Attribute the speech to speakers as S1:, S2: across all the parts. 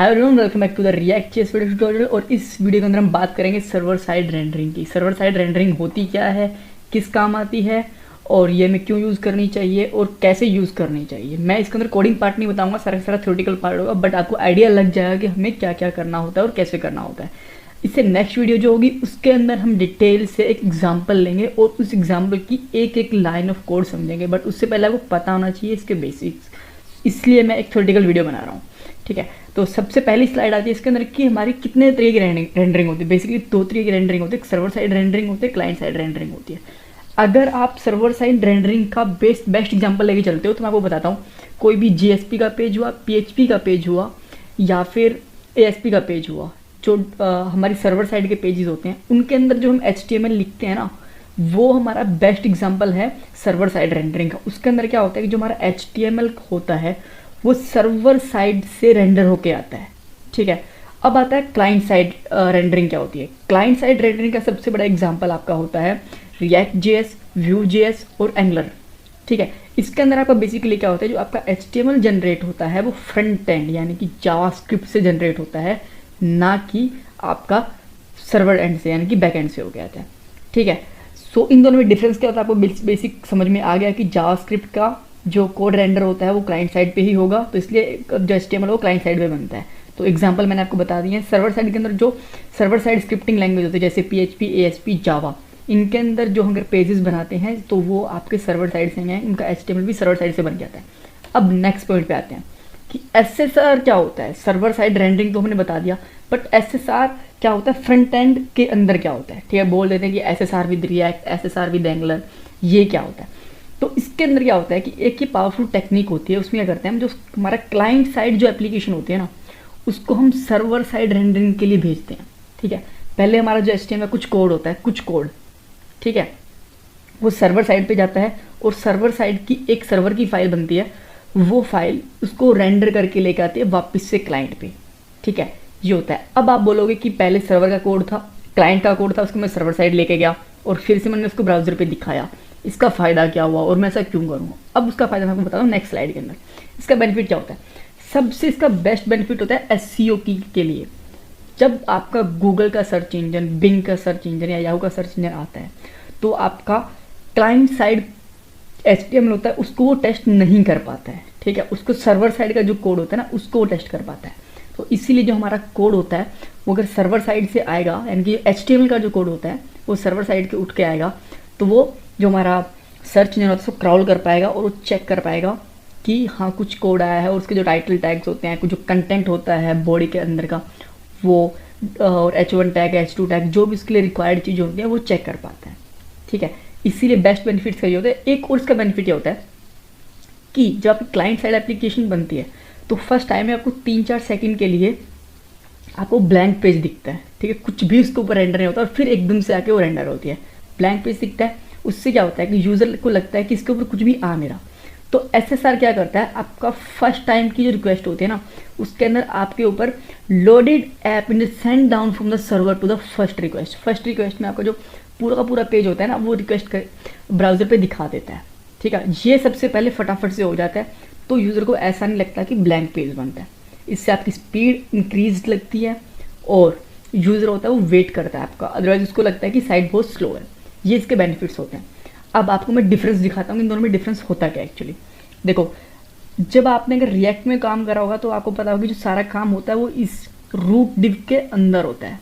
S1: Hi everyone, welcome back to the React JS video tutorial. और इस वीडियो के अंदर हम बात करेंगे सर्वर साइड रेंडरिंग की। सर्वर साइड रेंडरिंग होती क्या है, किस काम आती है और ये हमें क्यों यूज़ करनी चाहिए और कैसे यूज़ करनी चाहिए। मैं इसके अंदर कोडिंग पार्ट नहीं बताऊंगा, सारा का सारा थ्योरेटिकल पार्ट होगा, बट आपको आइडिया लग जाएगा कि हमें क्या क्या करना होता है और कैसे करना होता है। इससे नेक्स्ट वीडियो जो होगी उसके अंदर हम डिटेल से एक एग्जाम्पल लेंगे और उस एग्जाम्पल की एक एक लाइन ऑफ कोड समझेंगे, बट उससे पहले आपको पता होना चाहिए इसके बेसिक्स, इसलिए मैं एक थ्योरेटिकल वीडियो बना रहा हूँ। ठीक है, तो सबसे पहली स्लाइड आती है इसके अंदर कि हमारी कितने तरीके की रेंडरिंग होती है। बेसिकली दो तरीके की रेंडरिंग होती है, सर्वर साइड रेंडरिंग होती है, क्लाइंट साइड रेंडरिंग होती है। अगर आप सर्वर साइड रेंडरिंग का बेस्ट एग्जांपल लेके चलते हो तो मैं आपको बताता हूँ, कोई भी जीएसपी का पेज हुआ, पीएचपी का पेज हुआ या फिर एएसपी का पेज हुआ, जो हमारी सर्वर साइड के पेजेस होते हैं, उनके अंदर जो हम एचटीएमएल लिखते हैं ना, वो हमारा बेस्ट एग्जांपल है सर्वर साइड रेंडरिंग का। उसके अंदर क्या होता है कि जो हमारा एचटीएमएल होता है वो सर्वर साइड से रेंडर होके आता है। ठीक है, अब आता है क्लाइंट साइड रेंडरिंग क्या होती है। क्लाइंट साइड रेंडरिंग का सबसे बड़ा एग्जांपल आपका होता है रिएक्ट जेएस, व्यू जेएस और एंगलर। ठीक है, इसके अंदर आपका बेसिकली क्या होता है, जो आपका एचटीएमएल जनरेट होता है वो फ्रंट एंड यानी कि जावास्क्रिप्ट से जनरेट होता है, ना कि आपका सर्वर एंड से यानी कि बैक एंड से हो गया था। ठीक है, सो इन दोनों में डिफरेंस क्या होता है आपको बेसिक समझ में आ गया कि जावास्क्रिप्ट का जो कोड रेंडर होता है वो क्लाइंट साइड पे ही होगा, तो इसलिए जो एचटीएमएल वो क्लाइंट साइड पे बनता है। तो एग्जांपल मैंने आपको बता दिए हैं। सर्वर साइड के अंदर जो सर्वर साइड स्क्रिप्टिंग लैंग्वेज होती है जैसे पीएचपी, एएसपी, जावा, इनके अंदर जो हम पेजेस बनाते हैं तो वो आपके सर्वर साइड से हैं, उनका एचटीएमएल भी सर्वर साइड से बन जाता है। अब नेक्स्ट पॉइंट पे आते हैं कि एसएसआर क्या होता है। सर्वर साइड रेंडरिंग तो हमने बता दिया, बट एसएसआर क्या होता है, फ्रंट एंड के अंदर क्या होता है। ठीक है, बोल देते हैं कि SSR with React, SSR with Angular, ये क्या होता है। तो इसके अंदर क्या होता है कि एक ही पावरफुल टेक्निक होती है, उसमें क्या करते हैं हम, जो हमारा क्लाइंट साइड जो एप्लीकेशन होती है ना, उसको हम सर्वर साइड रेंडरिंग के लिए भेजते हैं। ठीक है, पहले हमारा जो एचटीएमएल कुछ कोड होता है, कुछ कोड, ठीक है, वो सर्वर साइड पे जाता है और सर्वर साइड की एक सर्वर की फाइल बनती है, वो फाइल उसको रेंडर करके लेके आती है वापस से क्लाइंट पे। ठीक है, ये होता है। अब आप बोलोगे कि पहले सर्वर का कोड था, क्लाइंट का कोड था, उसको मैं सर्वर साइड लेके गया और फिर से मैंने उसको ब्राउजर पे दिखाया, इसका फ़ायदा क्या हुआ और मैं ऐसा क्यों करूँगा। अब उसका फ़ायदा मैं आपको बताता हूँ नेक्स्ट स्लाइड के अंदर। इसका बेनिफिट क्या होता है, सबसे इसका बेस्ट बेनिफिट होता है एसईओ के लिए। जब आपका गूगल का सर्च इंजन, बिंग का सर्च इंजन या याहू का सर्च इंजन आता है, तो आपका क्लाइंट साइड एचटीएमएल होता है उसको वो टेस्ट नहीं कर पाता है। ठीक है, उसको सर्वर साइड का जो कोड होता है ना, उसको वो टेस्ट कर पाता है। तो इसीलिए जो हमारा कोड होता है वो अगर सर्वर साइड से आएगा, यानी कि एचटीएमएल का जो कोड होता है वो सर्वर साइड के उठ के आएगा, तो वो जो हमारा सर्च इंजन होता है उसको क्राउल कर पाएगा और वो चेक कर पाएगा कि हाँ कुछ कोड आया है, और उसके जो टाइटल टैग्स होते हैं, कुछ जो कंटेंट होता है बॉडी के अंदर का वो, और H1 टैग, H2 टैग, जो भी उसके लिए रिक्वायर्ड चीज़ होती है वो चेक कर पाता है। ठीक है, इसीलिए बेस्ट बेनिफिट्स का ये होता है। एक और इसका बेनिफिट ये होता है कि जब आपकी क्लाइंट साइड एप्लीकेशन बनती है तो फर्स्ट टाइम में आपको 3-4 सेकंड के लिए आपको ब्लैंक पेज दिखता है। ठीक है, कुछ भी उसके ऊपर रेंडर नहीं होता और फिर एकदम से आके वो रेंडर होती है, ब्लैंक पेज दिखता है। उससे क्या होता है कि यूज़र को लगता है कि इसके ऊपर कुछ भी आ नहीं रहा। तो एसएसआर क्या करता है, आपका फर्स्ट टाइम की जो रिक्वेस्ट होती है ना, उसके अंदर आपके ऊपर loaded app in send down from the server to the first request. First request में आपका जो पूरा का पूरा पेज होता है ना, वो रिक्वेस्ट कर ब्राउजर पे दिखा देता है। ठीक है, ये सबसे पहले फटाफट से हो जाता है, तो यूज़र को ऐसा नहीं लगता कि ब्लैंक पेज बनता है। इससे आपकी स्पीड इंक्रीज लगती है और यूज़र होता है वो वेट करता है आपका, अदरवाइज उसको लगता है कि साइट बहुत स्लो है। ये इसके बेनिफिट्स होते हैं। अब आपको मैं डिफरेंस दिखाता हूँ इन दोनों में डिफरेंस होता क्या एक्चुअली। देखो, जब आपने अगर रिएक्ट में काम करा होगा तो आपको पता होगा कि जो सारा काम होता है वो इस रूट डिव के अंदर होता है।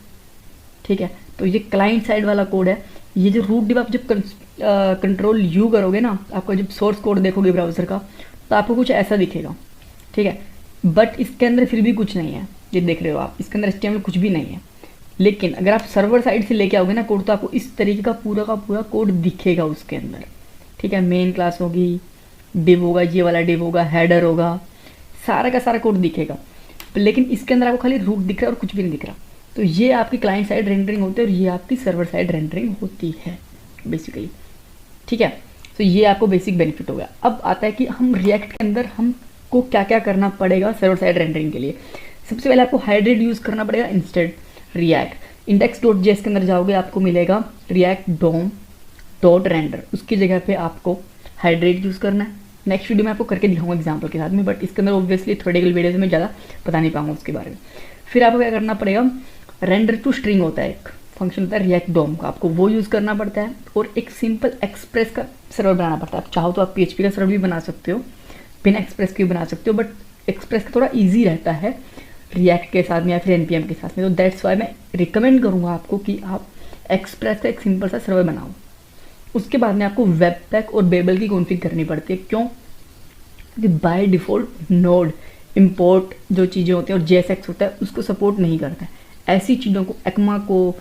S1: ठीक है, तो ये क्लाइंट साइड वाला कोड है। ये जो रूट डिव आप जब कंट्रोल यू करोगे ना, आपका जब सोर्स कोड देखोगे ब्राउजर का, तो आपको कुछ ऐसा दिखेगा। ठीक है, बट इसके अंदर फिर भी कुछ नहीं है, ये देख रहे हो आप, इसके अंदर HTML कुछ भी नहीं है। लेकिन अगर आप सर्वर साइड से लेके आओगे ना कोड, तो आपको इस तरीके का पूरा कोड दिखेगा उसके अंदर। ठीक है, मेन क्लास होगी, डिव होगा, ये वाला डिव होगा, हेडर होगा, सारा का सारा कोड दिखेगा। लेकिन इसके अंदर आपको खाली रूट दिख रहा है और कुछ भी नहीं दिख रहा। तो ये आपकी क्लाइंट साइड रेंडरिंग होती है और ये आपकी सर्वर साइड रेंडरिंग होती है बेसिकली। ठीक है, तो ये आपको बेसिक बेनिफिट हो गया। अब आता है कि हम रिएक्ट के अंदर हमको क्या क्या करना पड़ेगा सर्वर साइड रेंडरिंग के लिए। सबसे पहले आपको हाइड्रेट यूज़ करना पड़ेगा इंस्टेड रिएक्ट। index.js के अंदर जाओगे, आपको मिलेगा react DOM डॉट रेंडर, उसकी जगह पे आपको हाइड्रेट यूज़ करना है। नेक्स्ट वीडियो में आपको करके दिखाऊंगा एग्जाम्पल के साथ में, बट इसके अंदर ऑब्वियसली थ्योरेटिकल वीडियो में ज़्यादा बता नहीं पाऊंगा उसके बारे में। फिर आपको क्या करना पड़ेगा, रेंडर टू स्ट्रिंग होता है, एक फंक्शन होता है रिएक्ट डॉम का, आपको वो यूज़ करना पड़ता है, और एक सिंपल एक्सप्रेस का सर्वर बनाना पड़ता है। आप चाहो तो आप PHP का सर्वर भी बना सकते हो, बिना एक्सप्रेस के भी बना सकते हो, बट एक्सप्रेस का थोड़ा ईजी रहता है रिएक्ट के साथ में या फिर NPM के साथ में। तो दैट्स वाई मैं रिकमेंड करूँगा आपको कि आप एक्सप्रेस का एक सिंपल सा सर्वर बनाओ। उसके बाद में आपको वेबपैक और बेबल की कॉन्फ़िग करनी पड़ती है। क्यों? क्योंकि बाय डिफ़ॉल्ट नोड इंपोर्ट जो चीज़ें होती हैं और JSX होता है उसको सपोर्ट नहीं करता है। ऐसी चीज़ों को, ECMA को,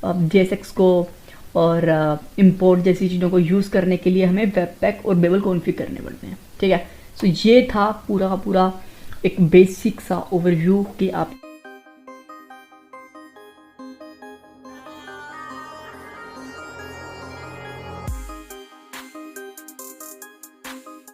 S1: JSX को और इंपोर्ट जैसी चीज़ों को यूज़ करने के लिए हमें वेबपैक और बेबल कॉन्फ़िग करने पड़ते हैं। ठीक है, सो ये था पूरा का पूरा एक बेसिक सा ओवरव्यू कि आप